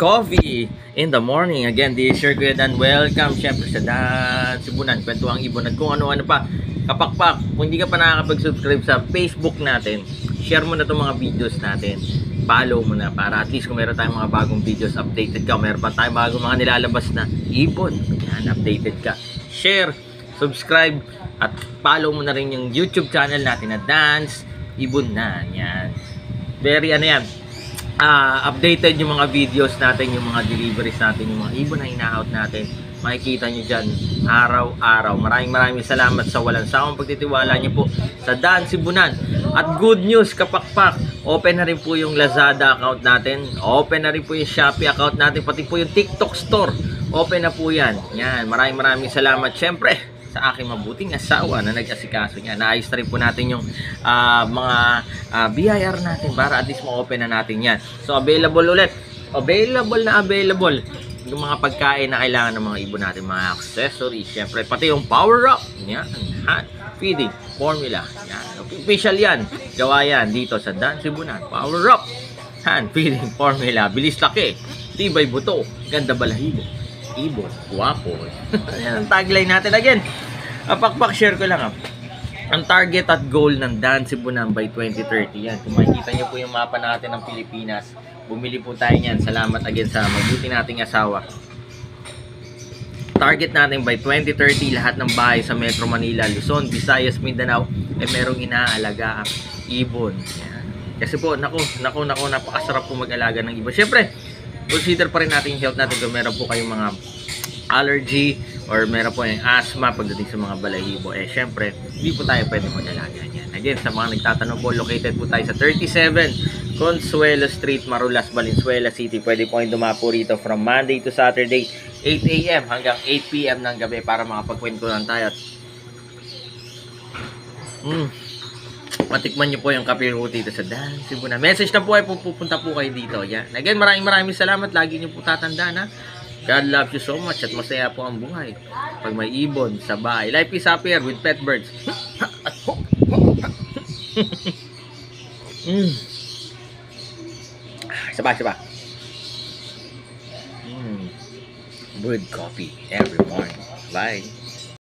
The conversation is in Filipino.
coffee in the morning. Again, this is your Kuya Dan. Welcome syempre sa Dan Sibunan, Kwentuhang Ibon at kung ano-ano pa. Kapakpak, kung hindi ka pa nakakapag-subscribe sa Facebook natin, share mo na itong mga videos natin. Follow mo na para at least kung meron tayong mga bagong videos, updated ka. Meron pa tayong bagong mga nilalabas na ibon. Yan, updated ka. Share, subscribe, at follow mo na rin yung YouTube channel natin na Dance Ibon na. Yan. Very yan. Updated yung mga videos natin, yung mga deliveries natin, yung mga ibon na ina-out natin. Makikita nyo dyan araw-araw. Maraming salamat sa walang sawang pagtitiwala nyo po sa Dan Sibunan. At good news, kapakpak, open na rin po yung Lazada account natin, open na rin po yung Shopee account natin, pati po yung TikTok store, open na po yan. Yan, maraming salamat syempre sa aking mabuting asawa na nag-asikaso niya. Naayos na rin po natin yung mga BIR natin para at least ma-open na natin yan. So available ulit. Available yung mga pagkain na kailangan ng mga ibon natin, mga accessories, syempre pati yung power up. Yan, hand feeding formula. Yan, official yan. Gawa yan dito sa Dan Sibunan. Power up, hand feeding formula. Bilis laki, tibay buto, ganda balahibo, ibon, guwapo. Yan ang tagline natin. Again, pakpak share ko lang ang target at goal ng Dan Sibunan by 2030. Yan, kung makikita nyo po yung mapa natin ng Pilipinas, bumili po tayo niyan. Salamat again sa mabuti nating asawa. Target natin by 2030, lahat ng bahay sa Metro Manila, Luzon, Visayas, Mindanao, merong inaalaga ibon. Yan. Kasi po, naku, napakasarap po mag-alaga ng ibon. Siyempre, consider pa rin natin yung health natin kung meron po kayong mga allergy or meron po yung asthma pagdating sa mga balahibo. Siyempre, hindi po tayo pwede mag-alaga niyan. Again, sa mga nagtatanong po, located po tayo sa 37 Consuelo Street, Marulas, Valenzuela City. Pwede po kayong dumapo rito from Monday to Saturday, 8 AM hanggang 8 PM ng gabi para makapagkwentuhan tayo. Matikman nyo po yung kape ko dito sa Dan Sibunan. Message na po ay pupunta po kayo dito. Yan. Again, maraming salamat. Lagi nyo po tatandaan, ha? God loves you so much at masaya po ang buhay pag may ibon sa bahay. Life is happier with pet birds. Saba. Good coffee every morning. Bye.